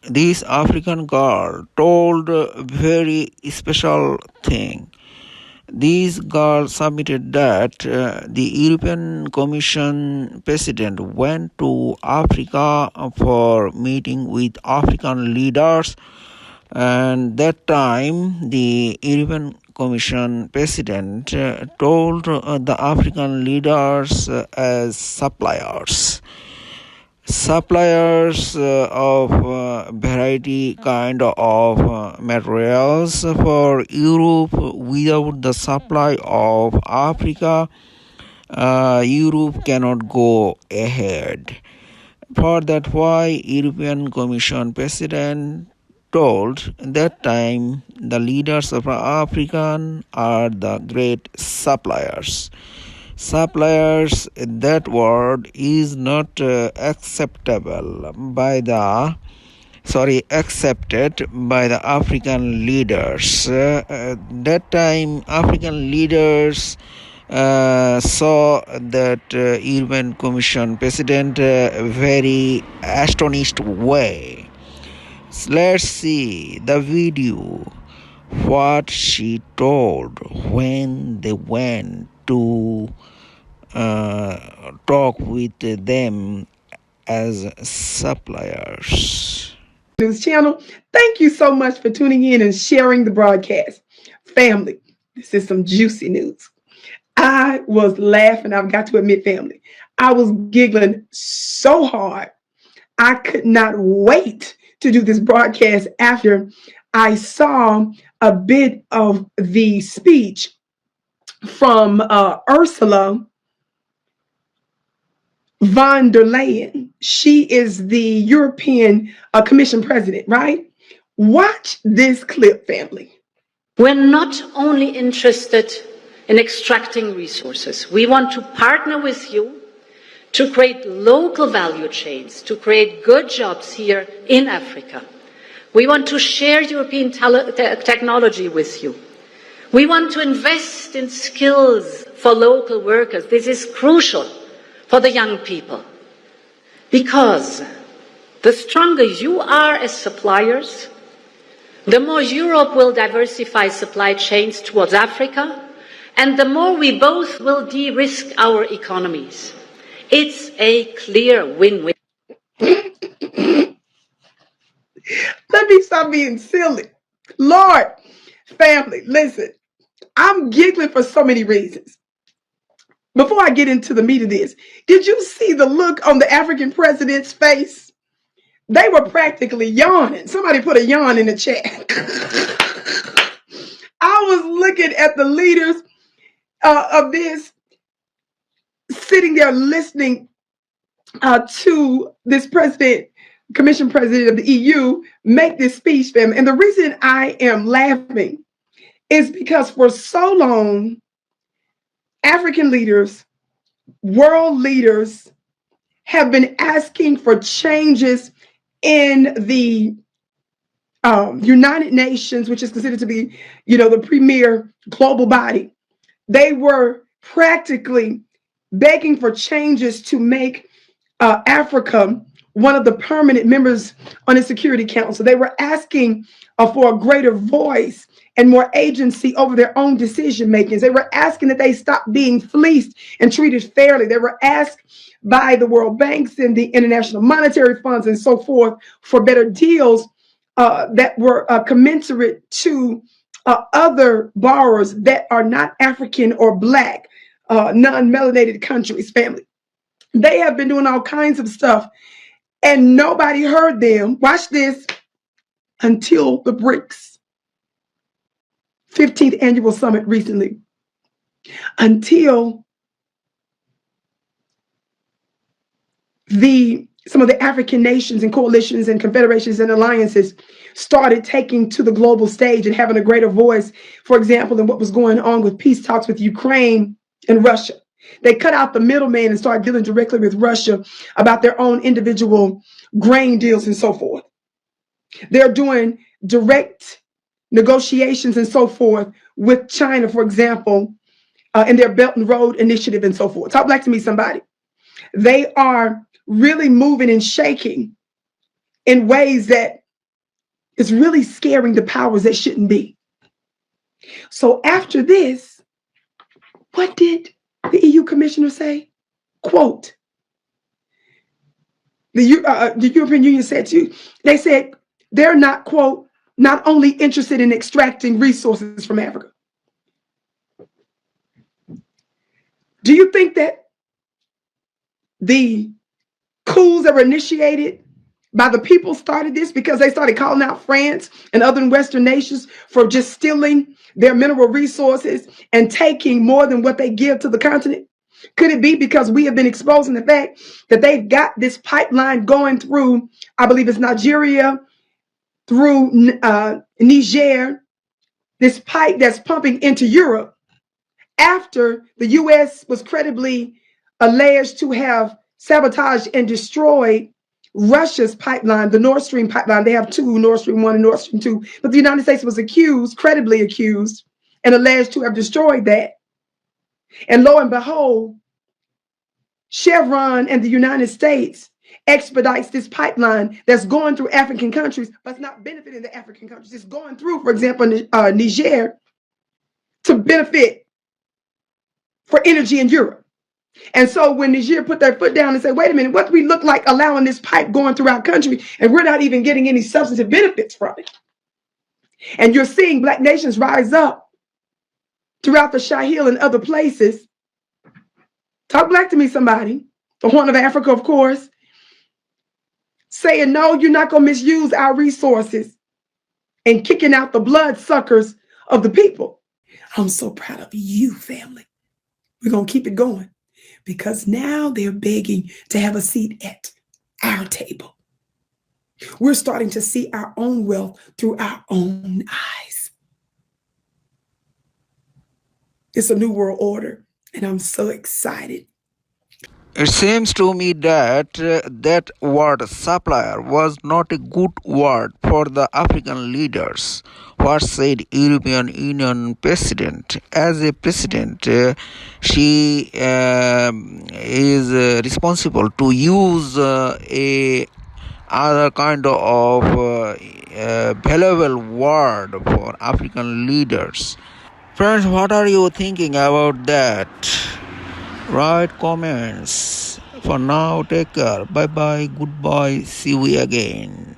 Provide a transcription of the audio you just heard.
this African girl told a very special thing. This girl submitted that the European Commission president went to Africa for meeting with African leaders, and that time the European Commission president told the African leaders as suppliers of variety kind of materials for Europe. Without the supply of Africa, Europe cannot go ahead. For that why European Commission President told that time the leaders of African are the great suppliers. Suppliers, that word is not accepted by the African leaders. That time African leaders saw that European Commission President very astonished way. Let's see the video what she told when they went to talk with them as suppliers. News channel. Thank you so much for tuning in and sharing the broadcast. Family, this is some juicy news. I was laughing. I've got to admit, family, I was giggling so hard. I could not wait to do this broadcast after I saw a bit of the speech from Ursula von der Leyen. She is the European Commission president, right? Watch this clip, family. We're not only interested in extracting resources. We want to partner with you to create local value chains, to create good jobs here in Africa. We want to share European technology with you. We want to invest in skills for local workers. This is crucial for the young people. Because the stronger you are as suppliers, the more Europe will diversify supply chains towards Africa, and the more we both will de-risk our economies. It's a clear win-win. Let me stop being silly. Lord, family, listen, I'm giggling for so many reasons. Before I get into the meat of this, did you see the look on the African president's face? They were practically yawning. Somebody put a yawn in the chat. I was looking at the leaders of this, sitting there listening to this Commission president of the EU make this speech, fam. And the reason I am laughing is because for so long, African leaders, world leaders have been asking for changes in the United Nations, which is considered to be, the premier global body. They were practically begging for changes to make Africa one of the permanent members on the Security Council. They were asking for a greater voice and more agency over their own decision makings. They were asking that they stop being fleeced and treated fairly. They were asked by the World Banks and the International Monetary Funds and so forth for better deals that were commensurate to other borrowers that are not African or Black, non-melanated countries, family. They have been doing all kinds of stuff and nobody heard them. Watch this. Until the BRICS 15th annual summit recently. Until some of the African nations and coalitions and confederations and alliances started taking to the global stage and having a greater voice, for example, in what was going on with peace talks with Ukraine and Russia. They cut out the middleman and started dealing directly with Russia about their own individual grain deals and so forth. They're doing direct negotiations and so forth with China, for example, in their Belt and Road Initiative and so forth. Talk back to me, somebody. They are really moving and shaking in ways that is really scaring the powers that shouldn't be. So after this, what did the EU commissioner say? Quote, the European Union said to, they said they're not, quote, not only interested in extracting resources from Africa. Do you think that the coups that were initiated by the people started this because they started calling out France and other Western nations for just stealing their mineral resources and taking more than what they give to the continent? Could it be because we have been exposing the fact that they've got this pipeline going through, I believe it's Nigeria, through Niger, this pipe that's pumping into Europe, after the U.S. was credibly alleged to have sabotaged and destroyed Russia's pipeline, the Nord Stream pipeline. They have two, Nord Stream 1 and Nord Stream 2. But the United States was credibly accused, and alleged to have destroyed that. And lo and behold, Chevron and the United States expedites this pipeline that's going through African countries, but it's not benefiting the African countries. It's going through, for example, Niger, to benefit for energy in Europe. And so when Niger put their foot down and said, wait a minute, what do we look like allowing this pipe going through our country and we're not even getting any substantive benefits from it? And you're seeing Black nations rise up throughout the Sahel and other places. Talk black to me, somebody. The Horn of Africa, of course. Saying, no, you're not going to misuse our resources, and kicking out the bloodsuckers of the people. I'm so proud of you, family. We're going to keep it going, because now they're begging to have a seat at our table. We're starting to see our own wealth through our own eyes. It's a new world order, and I'm so excited. It seems to me that that word supplier was not a good word for the African leaders. What said European Union president? As a president, she is responsible to use a other kind of valuable word for African leaders. Friends, what are you thinking about that? Write comments. For now, take care. Bye bye. Goodbye. See you again.